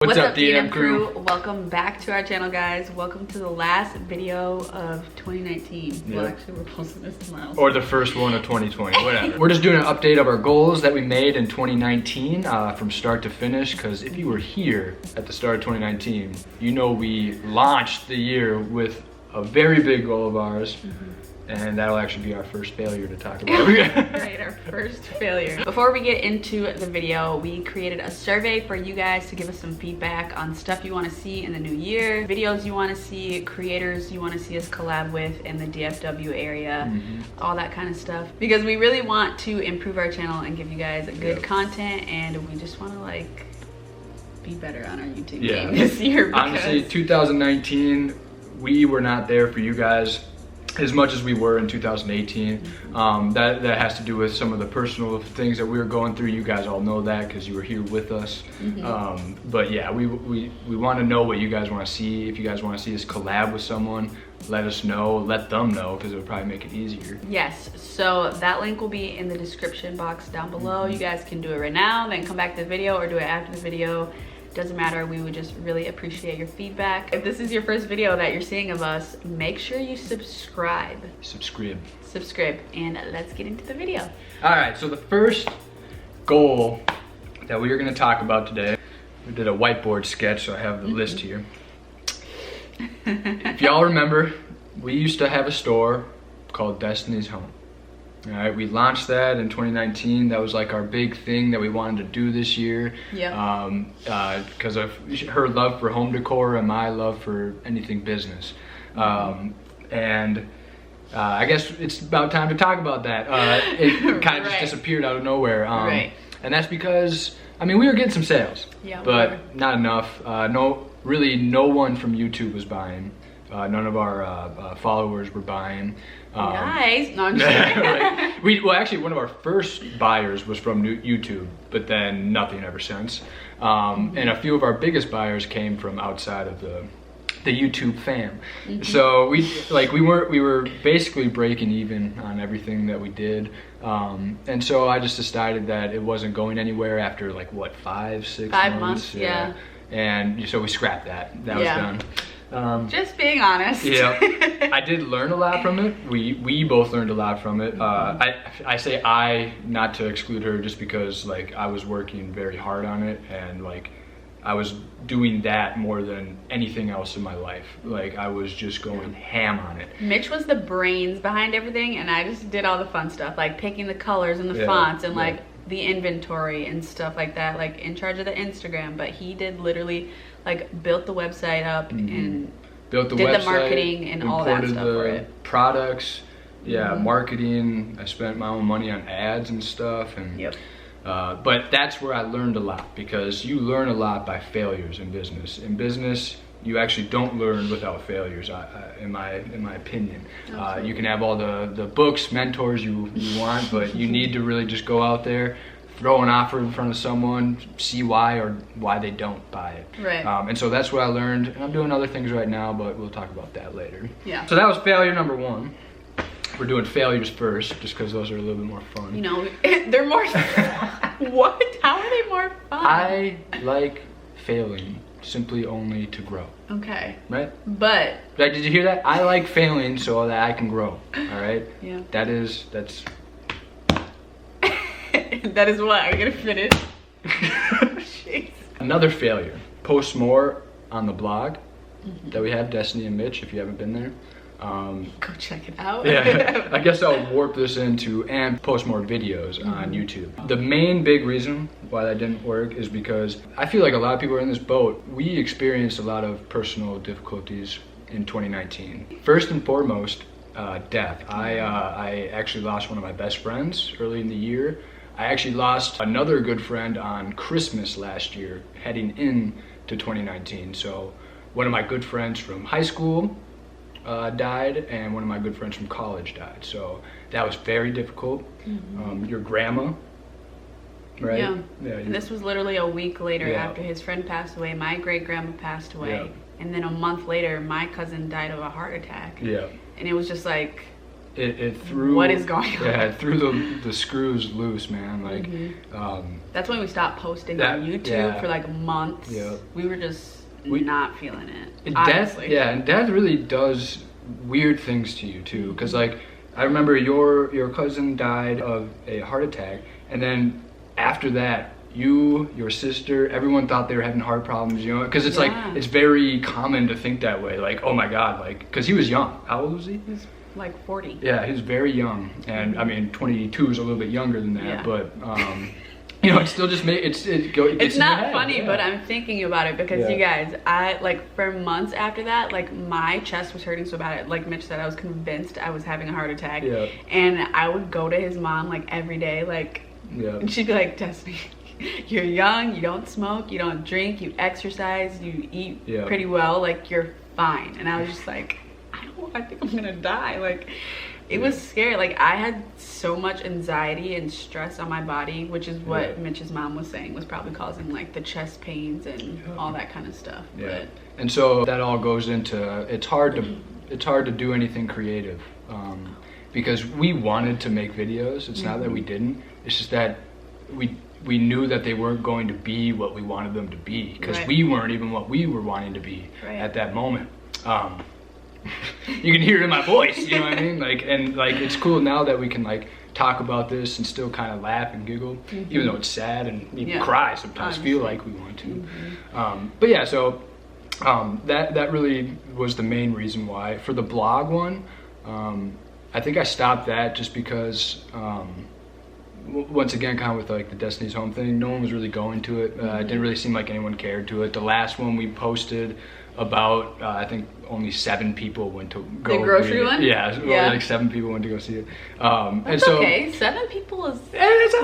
What's up, DIDN crew? Welcome back to our channel, guys. Welcome to the last video of 2019. Yep. Well, actually, we're posting this tomorrow. Or the first one of 2020, whatever. We're just doing an update of our goals that we made in 2019 from start to finish, because if you were here at the start of 2019, you know we launched the year with a very big goal of ours. And that'll actually be our first failure to talk about. Right, our first failure. Before we get into the video, we created a survey for you guys to give us some feedback on stuff you want to see in the new year, videos you want to see, creators you want to see us collab with in the DFW area, all that kind of stuff. Because we really want to improve our channel and give you guys good content, and we just want to like be better on our YouTube game this year. Because honestly, 2019, we were not there for you guys as much as we were in 2018. That has to do with some of the personal things that we were going through. You guys all know that because you were here with us. But yeah, we want to know what you guys want to see. If you guys want to see us collab with someone, let us know, let them know, because it would probably make it easier. Yes, so that link will be in the description box down below. You guys can do it right now, then come back to the video, or do it after the video. Doesn't matter, we would just really appreciate your feedback. If this is your first video that you're seeing of us, make sure you subscribe, and let's get into the video. All right, so the first goal that we are going to talk about today, we did a whiteboard sketch, so I have the list here. If y'all remember, we used to have a store called Destiny's Home. All right, we launched that in 2019. That was like our big thing that we wanted to do this year. Because of her love for home decor and my love for anything business. I guess it's about time to talk about that. It kind of just disappeared out of nowhere. And that's because, I mean, we were getting some sales, but not enough. Really no one from YouTube was buying. None of our followers were buying. Nice. No, I'm just kidding. Well, actually, one of our first buyers was from YouTube, but then nothing ever since. And a few of our biggest buyers came from outside of the YouTube fam. So we were basically breaking even on everything that we did. And so I just decided that it wasn't going anywhere after like what, 5 months? Yeah. And so we scrapped that. That was done. Just being honest. I did learn a lot from it. We both learned a lot from it. I say I, not to exclude her, just because like I was working very hard on it, and like I was doing that more than anything else in my life. Like I was just going ham on it. Mitch was the brains behind everything, and I just did all the fun stuff, like picking the colors and the fonts and like the inventory and stuff like that, like in charge of the Instagram. But he did literally like built the website up and did the marketing and all that stuff for it. Products, marketing. I spent my own money on ads and stuff, and but that's where I learned a lot, because you learn a lot by failures in business. In business, you actually don't learn without failures, in my opinion. You can have all the books, mentors you want, but you need to really just go out there, throw an offer in front of someone, see why they don't buy it. And so that's what I learned, and I'm doing other things right now, but we'll talk about that later. So that was failure number 1. We're doing failures first, just because those are a little bit more fun. You know, they're more what? How are they more fun? I like failing simply only to grow. Okay. Right? But like, did you hear that? I like failing so that I can grow. All right? Yeah. That's that is what I'm gonna finish. Jeez. Another failure. Post more on the blog that we have, Destiny and Mitch, if you haven't been there. Go check it out. I guess I'll warp this into and post more videos on YouTube. The main big reason why that didn't work is because I feel like a lot of people are in this boat. We experienced a lot of personal difficulties in 2019. First and foremost, death. I actually lost one of my best friends early in the year. I actually lost another good friend on Christmas last year, heading into 2019. So one of my good friends from high school died, and one of my good friends from college died. So that was very difficult. Your grandma, right? Yeah. And this was literally a week later after his friend passed away. My great grandma passed away, and then a month later, my cousin died of a heart attack. And it was just like, it threw, what is going on? Yeah, it threw the screws loose, man. Like, that's when we stopped posting on YouTube for like months. Yeah. We were just not feeling it. And honestly. death really does weird things to you too. Cause like, I remember your cousin died of a heart attack, and then after that, you, your sister, everyone thought they were having heart problems, you know, because it's like, it's very common to think that way, like, oh my God, like, because he was young. How old was he? He was like 40. Yeah, he was very young, and I mean, 22 is a little bit younger than that, but, you know, it still just makes, it's not funny, but I'm thinking about it because you guys, I, like, for months after that, like, my chest was hurting so bad, like Mitch said, I was convinced I was having a heart attack, and I would go to his mom, like, every day, like, and she'd be like, Destiny, you're young, you don't smoke, you don't drink, you exercise, you eat pretty well, like, you're fine. And I was just like, I think I'm gonna die. Like, it was scary. Like, I had so much anxiety and stress on my body, which is what Mitch's mom was saying was probably causing like the chest pains and all that kind of stuff. But and so that all goes into, it's hard to do anything creative, because we wanted to make videos. It's not that we didn't, it's just that we knew that they weren't going to be what we wanted them to be, because we weren't even what we were wanting to be at that moment. You can hear it in my voice, you know what I mean? Like, and like, it's cool now that we can like talk about this and still kind of laugh and giggle, even though it's sad and even cry sometimes, feel like we want to. But yeah, so that really was the main reason why. For the blog one, I think I stopped that just because, once again, kind of with like the Destiny's Home thing, no one was really going to it. It didn't really seem like anyone cared to it. The last one we posted about, I think only 7 people went to go. The grocery one? Yeah, only like 7 people went to go see it. That's and so, okay. 7 people is it's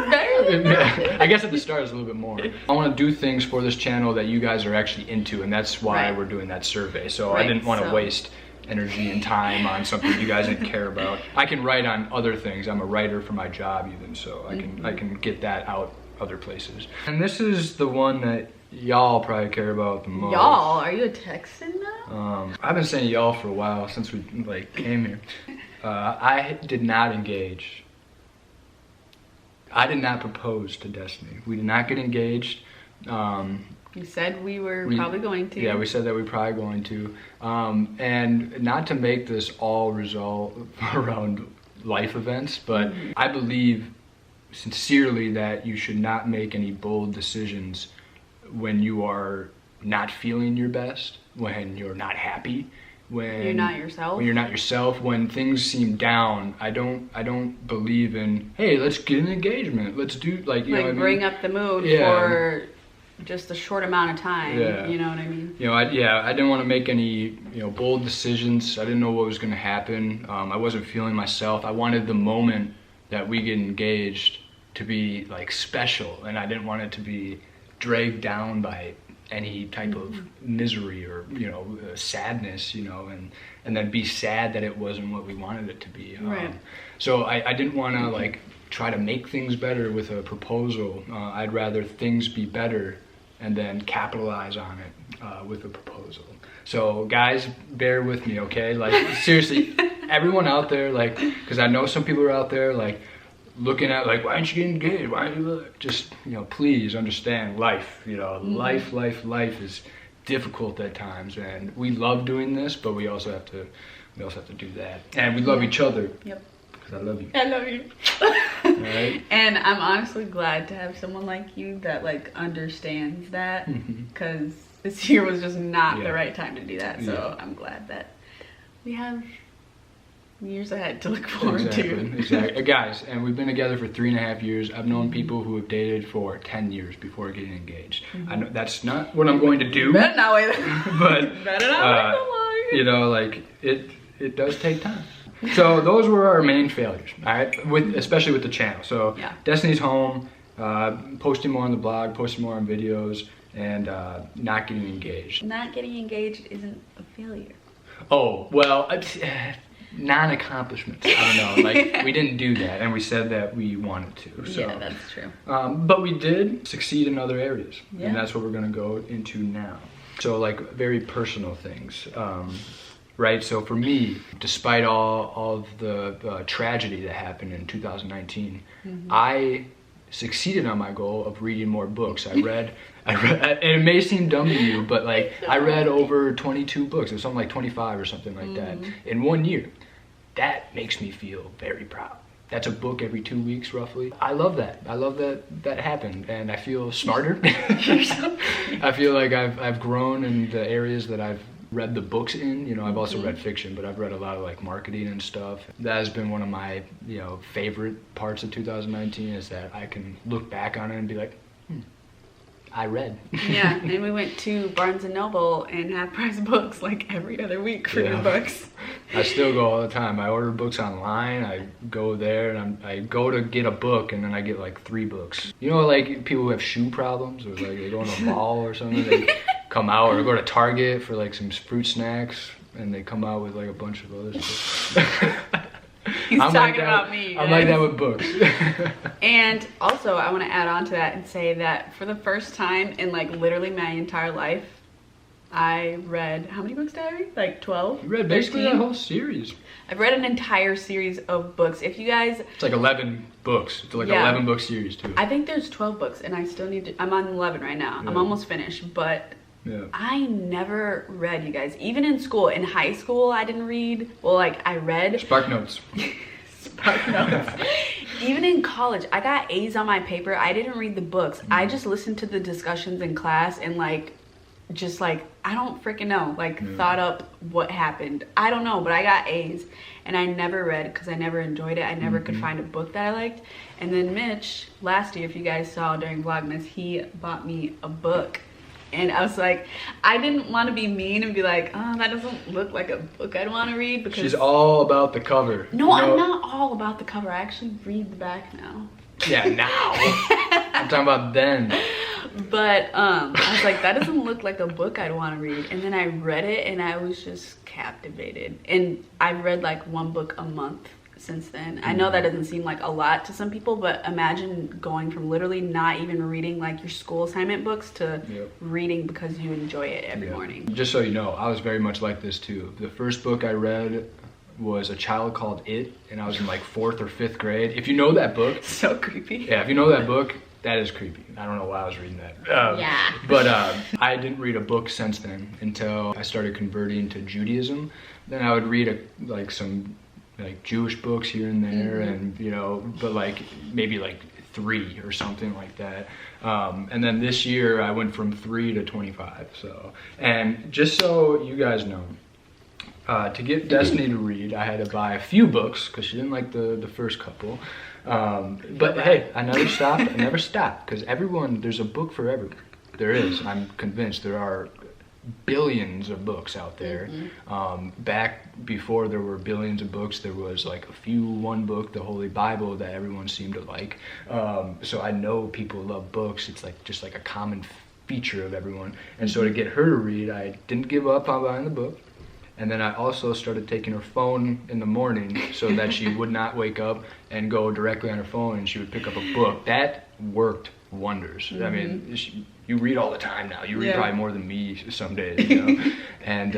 I guess at the start it's a little bit more. I want to do things for this channel that you guys are actually into, and that's why we're doing that survey. So I didn't want to waste energy and time on something you guys didn't care about. I can write on other things. I'm a writer for my job even, so I can get that out other places. And this is the one that y'all probably care about the most. Y'all? Are you a Texan now? I've been saying y'all for a while, since we like came here. I did not engage. I did not propose to Destiny. We did not get engaged. You said we were probably going to. Yeah, we said that we were probably going to. And not to make this all resolve around life events, but I believe sincerely that you should not make any bold decisions when you are not feeling your best, when you're not happy, when you're not yourself. When you're not yourself, when things seem down. I don't believe in, hey, let's get an engagement. Let's do like, you know what I mean? Bring up the mood for just a short amount of time. You know what I mean? You know, I didn't want to make any, bold decisions. I didn't know what was going to happen. I wasn't feeling myself. I wanted the moment that we get engaged to be like special, and I didn't want it to be dragged down by any type of misery or sadness, and then be sad that it wasn't what we wanted it to be. So I didn't want to like try to make things better with a proposal. I'd rather things be better and then capitalize on it with a proposal. So guys, bear with me, okay? Like, seriously, everyone out there, like, because I know some people are out there like looking at like, why aren't you getting engaged? Why aren't you look? Just, please understand life. Life is difficult at times, and we love doing this, but we also have to do that, and we love each other. Because I love you. I love you. Right? And I'm honestly glad to have someone like you that like understands that, because this year was just not the right time to do that. So I'm glad that we have years ahead to look forward to. Exactly. Guys, and we've been together for 3.5 years. I've known people who have dated for 10 years before getting engaged. I know that's not what I'm going to do. Better not wait. But better not wait long. Like it does take time. So those were our main failures, all right? Especially with the channel. So Destiny's Home, posting more on the blog, posting more on videos, and not getting engaged. Not getting engaged isn't a failure. Oh, well, non-accomplishments. I don't know, like we didn't do that, and we said that we wanted to. So, yeah, that's true. But we did succeed in other areas, and that's what we're gonna go into now. So like very personal things. right? So for me, despite all of the tragedy that happened in 2019, I succeeded on my goal of reading more books. I read, and it may seem dumb to you, but like I read over 22 books. It was something like 25 or something like that in 1 year. That makes me feel very proud. That's a book every 2 weeks, roughly. I love that. I love that happened, and I feel smarter. I feel like I've grown in the areas that I've read the books in. You know, I've also read fiction, but I've read a lot of like marketing and stuff. That has been one of my, you know, favorite parts of 2019 is that I can look back on it and be like, I read. Yeah, and we went to Barnes & Noble and half-price books like every other week for new books. I still go all the time. I order books online. I go there and I go to get a book and then I get like 3 books. You know, like people who have shoe problems or like they go in a mall or something, they come out, or go to Target for like some fruit snacks and they come out with like a bunch of other stuff. He's talking about me. I'm like that with books. And also, I want to add on to that and say that for the first time in like literally my entire life, I read, how many books did I read? Like 12? You read basically 13? That whole series. I've read an entire series of books. If you guys... It's like 11 books. It's like 11 book series too. I think there's 12 books and I still need to... I'm on 11 right now. Yeah. I'm almost finished, but... Yeah. I never read, you guys. Even in school, in high school, I didn't read. Well, like, I read. Spark Notes. Spark Notes. Even in college, I got A's on my paper. I didn't read the books. I just listened to the discussions in class and, like, just, like, I don't freaking know. Like, thought up what happened. I don't know, but I got A's. And I never read because I never enjoyed it. I never could find a book that I liked. And then Mitch, last year, if you guys saw during Vlogmas, he bought me a book. And I was like, I didn't want to be mean and be like, oh, that doesn't look like a book I'd want to read. Because she's all about the cover. No, I'm not all about the cover. I actually read the back now. Yeah, now. I'm talking about then. But I was like, that doesn't look like a book I'd want to read. And then I read it and I was just captivated. And I've read like 1 book a month since then. I know that doesn't seem like a lot to some people, but imagine going from literally not even reading like your school assignment books to reading because you enjoy it every morning. Just so you know, I was very much like this too. The first book I read was A Child Called It, and I was in like 4th or 5th grade. If you know that book. So creepy. Yeah, if you know that book, that is creepy. I don't know why I was reading that. But I didn't read a book since then until I started converting to Judaism. Then I would read like some like Jewish books here and there, and you know, but like maybe like 3 or something like that. And then this year I went from 3 to 25. So, and just so you guys know, to get Destiny to read, I had to buy a few books because she didn't like the first couple. But hey, I never stopped. I never stopped because there's a book for everyone. There is. I'm convinced there are billions of books out there. Back before there were billions of books, there was like one book, the Holy Bible, that everyone seemed to like. So I know people love books. It's like just like a common feature of everyone. And so to get her to read, I didn't give up on buying the book. And then I also started taking her phone in the morning so that she would not wake up and go directly on her phone, and she would pick up a book. That worked wonders. I mean, you read all the time now. You read probably more than me some days, you know? And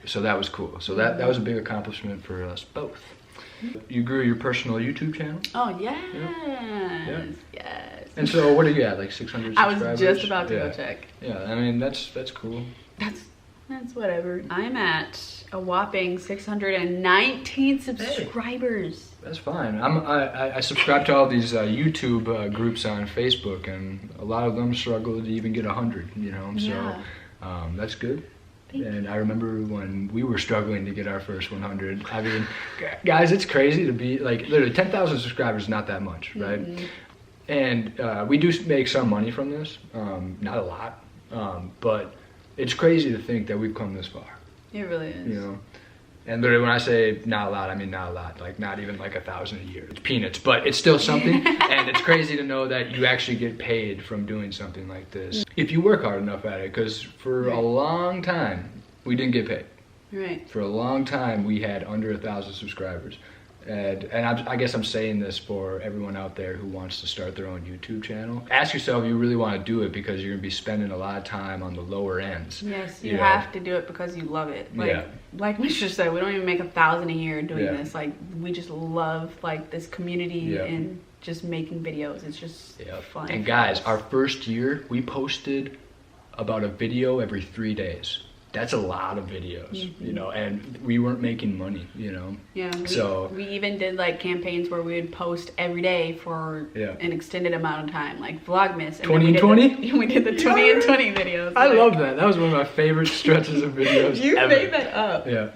so that was cool. So that was a big accomplishment for us both. You grew your personal YouTube channel? Oh, yes. Yes. And so what are you at, like 600 subscribers? I was just about to go check. Yeah, I mean, that's cool. That's whatever. I'm at a whopping 619 subscribers. Hey, that's fine. I subscribe to all these YouTube groups on Facebook, and a lot of them struggle to even get 100, you know? Yeah. So that's good. And I remember when we were struggling to get our first 100. I mean, guys, it's crazy to be like, literally 10,000 subscribers is not that much, right? And we do make some money from this, not a lot, but it's crazy to think that we've come this far. It really is. You know, and literally when I say not a lot, I mean not a lot. Like not even like 1,000 a year. It's peanuts, but it's still something. And it's crazy to know that you actually get paid from doing something like this if you work hard enough at it. Because for a long time we didn't get paid. Right. For a long time we had under 1,000 subscribers, And I guess I'm saying this for everyone out there who wants to start their own YouTube channel. Ask yourself if you really want to do it, because you're going to be spending a lot of time on the lower ends. Yes, you have to do it because you love it. Like Mr. said, we don't even make $1,000 a year doing this. Like, we just love like this community and just making videos. It's just fun. And guys, our first year, we posted about a video every 3 days. That's a lot of videos, you know, and we weren't making money, you know. Yeah, we even did like campaigns where we would post every day for an extended amount of time, like Vlogmas. 20 and 20? We did the 20 and 20 videos. I love that. That was one of my favorite stretches of videos You ever. made that up. Yeah,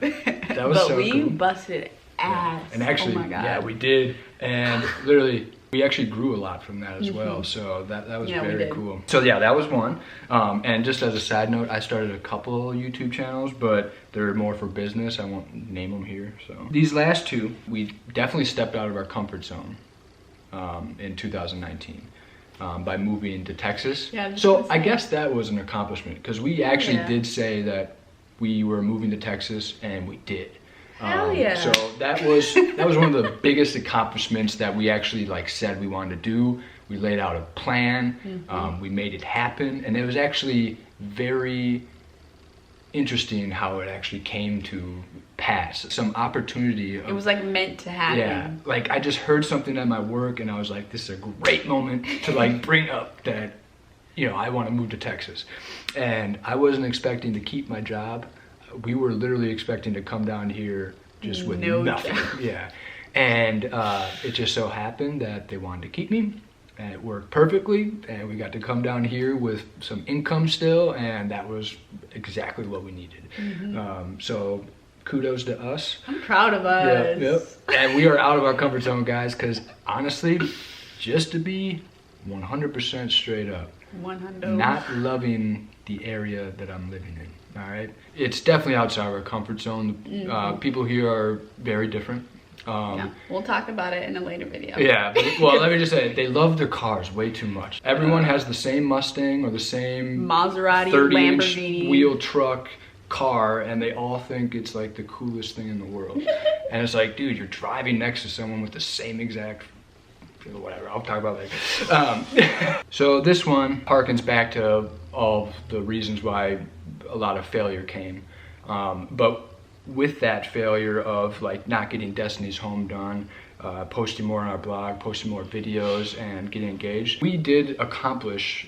that was so cool. But we busted ass. And actually, oh my God. yeah, we did. And literally, we actually grew a lot from that as well. So that was very cool. So yeah, that was one. And just as a side note, I started a couple YouTube channels, but they're more for business. I won't name them here. So these last two, we definitely stepped out of our comfort zone in 2019 by moving to Texas. Yeah, so I guess that was an accomplishment, because we actually did say that we were moving to Texas, and we did. Hell yeah. So that was one of the biggest accomplishments that we actually like said we wanted to do. We laid out a plan, we made it happen, and it was actually very interesting how it actually came to pass. Some opportunity. It was like meant to happen. Yeah, like I just heard something at my work, and I was like, this is a great moment to like bring up that, you know, I want to move to Texas. And I wasn't expecting to keep my job. We were literally expecting to come down here just with nothing. Yeah. And it just so happened that they wanted to keep me, and it worked perfectly, and we got to come down here with some income still, and that was exactly what we needed. So kudos to us. I'm proud of us. Yep. And we are out of our comfort zone, guys, because honestly, just to be 100% straight up, 100. not loving the area that I'm living in. All right, it's definitely outside of our comfort zone. People here are very different. Yeah, we'll talk about it in a later video. Yeah, well, let me just say, they love their cars way too much. Everyone has the same Mustang or the same Maserati, 30-inch Lamborghini, wheel truck car, and they all think it's like the coolest thing in the world. And it's like, dude, you're driving next to someone with the same exact, whatever, I'll talk about later. So this one harkens back to all the reasons why a lot of failure came, but with that failure of like not getting Destiny's Home done, posting more on our blog, posting more videos, and getting engaged, we did accomplish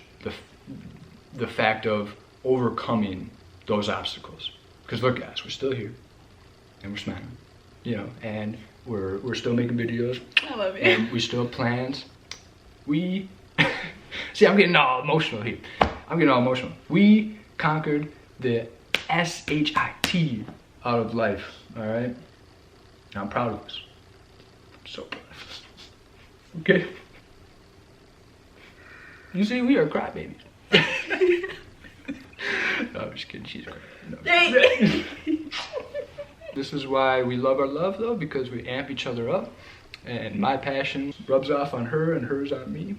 the fact of overcoming those obstacles. Because look, guys, we're still here, and we're smiling, you know, and we're still making videos. I love you. And we still have plans. We see, I'm getting all emotional here. We conquered the SHIT out of life, all right? I'm proud of us. I'm so proud of us. Okay? You see, we are crybabies. No, I'm just kidding, she's crying. No. This is why we love our love, though, because we amp each other up, and my passion rubs off on her and hers on me.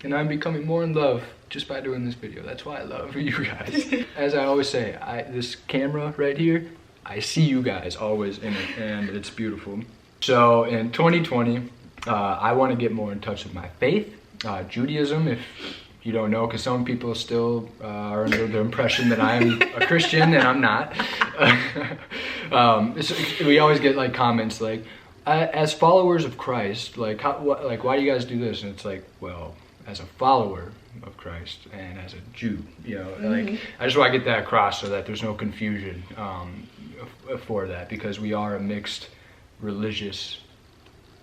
And I'm becoming more in love just by doing this video. That's why I love you guys. As I always say, this camera right here, I see you guys always in it, and it's beautiful. So in 2020, I want to get more in touch with my faith, Judaism, if you don't know, because some people still are under the impression that I'm a Christian, and I'm not. We always get like comments like, as followers of Christ, like, why do you guys do this? And it's like, well, as a follower of Christ and as a Jew, you know, like, I just want to get that across so that there's no confusion for that, because we are a mixed religious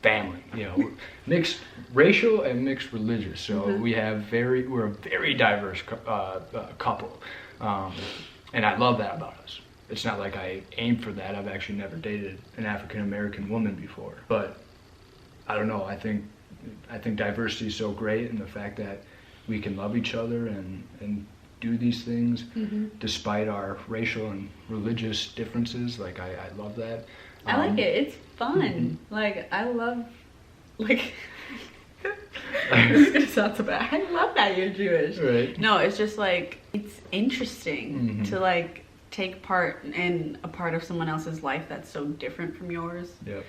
family, you know, mixed racial and mixed religious. So we're a very diverse couple, and I love that about us. It's not like I aim for that. I've actually never dated an African American woman before, but I don't know. I think diversity is so great, and the fact that we can love each other and do these things despite our racial and religious differences. Like, I love that. I like it. It's fun. Like, I love, like, this is gonna sound so bad. I love that you're Jewish. Right. No, it's just like, it's interesting to like take part in a part of someone else's life that's so different from yours. Yep.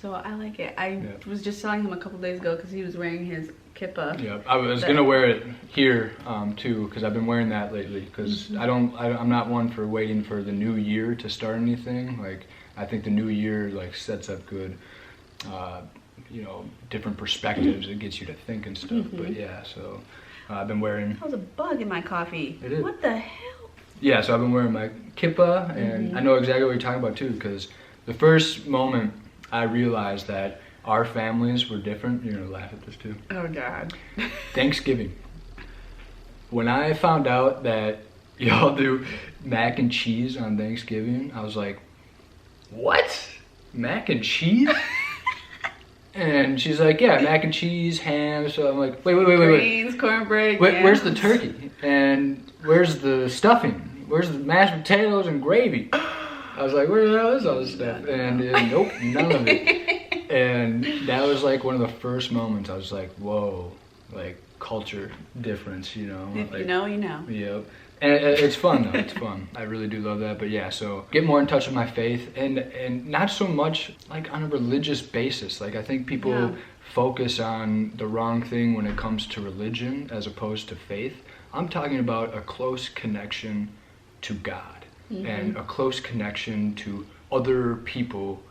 So I like it. I was just telling him a couple days ago because he was wearing his kippah. Yep. I was gonna wear it here too, because I've been wearing that lately. Because I'm not one for waiting for the new year to start anything. Like, I think the new year like sets up good, you know, different perspectives. It gets you to think and stuff. But yeah, so I've been wearing. That was a bug in my coffee. It is. What the hell? Yeah, so I've been wearing my kippah, and I know exactly what you're talking about too, because the first moment I realized that our families were different. You're gonna laugh at this too. Oh God. Thanksgiving. When I found out that y'all do mac and cheese on Thanksgiving, I was like, what? Mac and cheese? And she's like, yeah, mac and cheese, ham. So I'm like, wait. Greens, cornbread, where's the turkey? And where's the stuffing? Where's the mashed potatoes and gravy? I was like, where the hell is all this stuff? And nope, none of it. And that was like one of the first moments I was like, whoa, like culture difference, you know? If like, you know, you know. Yep. And it's fun though, it's fun. I really do love that. But yeah, so get more in touch with my faith, and not so much like on a religious basis. Like, I think people focus on the wrong thing when it comes to religion as opposed to faith. I'm talking about a close connection to God and a close connection to other people,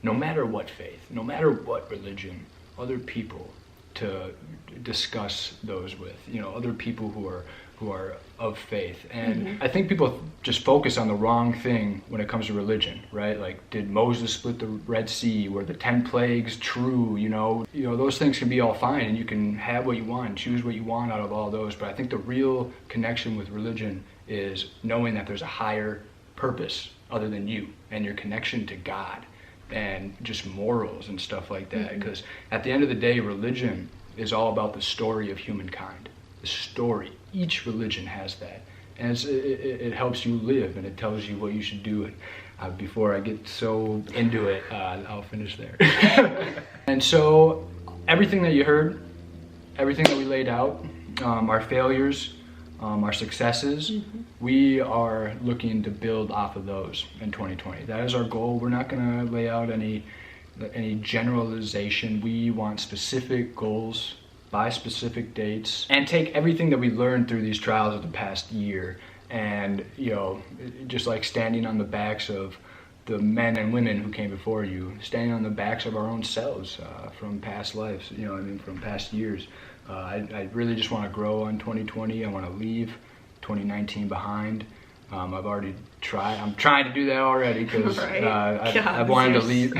no matter what faith, no matter what religion, other people to discuss those with, you know, other people who are of faith. And I think people just focus on the wrong thing when it comes to religion, right? Like, did Moses split the Red Sea? Were the 10 plagues true? You know, those things can be all fine, and you can have what you want, choose what you want out of all those. But I think the real connection with religion is knowing that there's a higher purpose other than you, and your connection to God, and just morals and stuff like that. Because at the end of the day, religion is all about the story of humankind. The story. Each religion has that, and it helps you live, and it tells you what you should do. And before I get so into it, I'll finish there. And so everything that you heard, everything that we laid out, our failures, our successes, we are looking to build off of those in 2020. That is our goal. We're not going to lay out any generalization. We want specific goals by specific dates, and take everything that we learned through these trials of the past year, and, you know, just like standing on the backs of the men and women who came before you, standing on the backs of our own selves from past lives, you know, I mean, from past years. I really just want to grow in 2020. I want to leave 2019 behind. I've already tried. I'm trying to do that already, because I wanted to leave.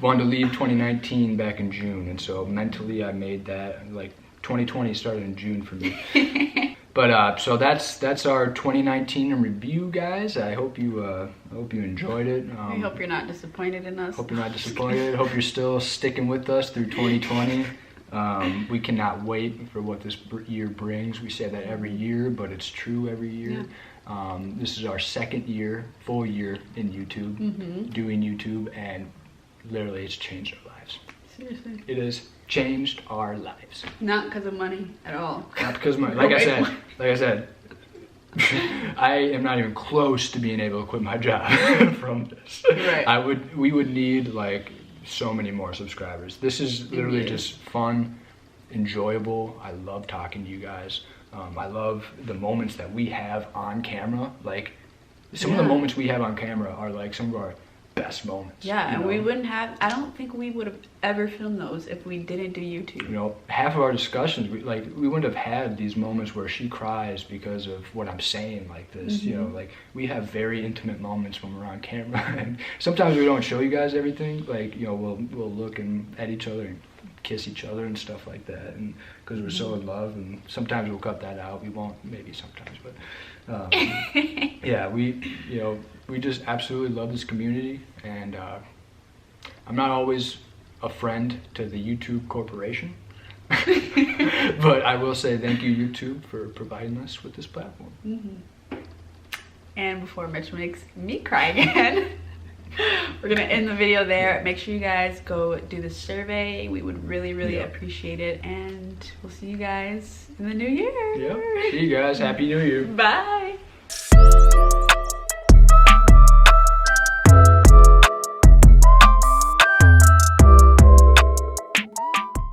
Wanted to leave 2019 back in June, and so mentally I made that. Like, 2020 started in June for me. But so that's our 2019 in review, guys. I hope you enjoyed it. I hope you're not disappointed in us. Hope you're not disappointed. Hope you're still sticking with us through 2020. We cannot wait for what this year brings. We say that every year, but it's true every year. Yeah. This is our second year, full year in YouTube, doing YouTube, and literally it's changed our lives. Seriously. It has changed our lives. Not because of money at all. Not because of money. Like I said, I am not even close to being able to quit my job from this. Right. We would need like so many more subscribers. This is literally just fun, enjoyable. I love talking to you guys. I love the moments that we have on camera. Like, some of the moments we have on camera are like some of our best moments. Yeah, and we wouldn't have, I don't think we would have ever filmed those if we didn't do YouTube. You know, half of our discussions, we wouldn't have had these moments where she cries because of what I'm saying like this. You know, like, we have very intimate moments when we're on camera, and sometimes we don't show you guys everything. Like, you know, we'll look at each other and kiss each other and stuff like that, and because we're so in love, and sometimes we'll cut that out. We won't, maybe sometimes, but yeah, we just absolutely love this community, and I'm not always a friend to the YouTube corporation, but I will say thank you, YouTube, for providing us with this platform. And before Mitch makes me cry again, we're gonna end the video there. Make sure you guys go do the survey. We would really appreciate it, and we'll see you guys in the new year. Yep. See you guys. Happy New Year. Bye.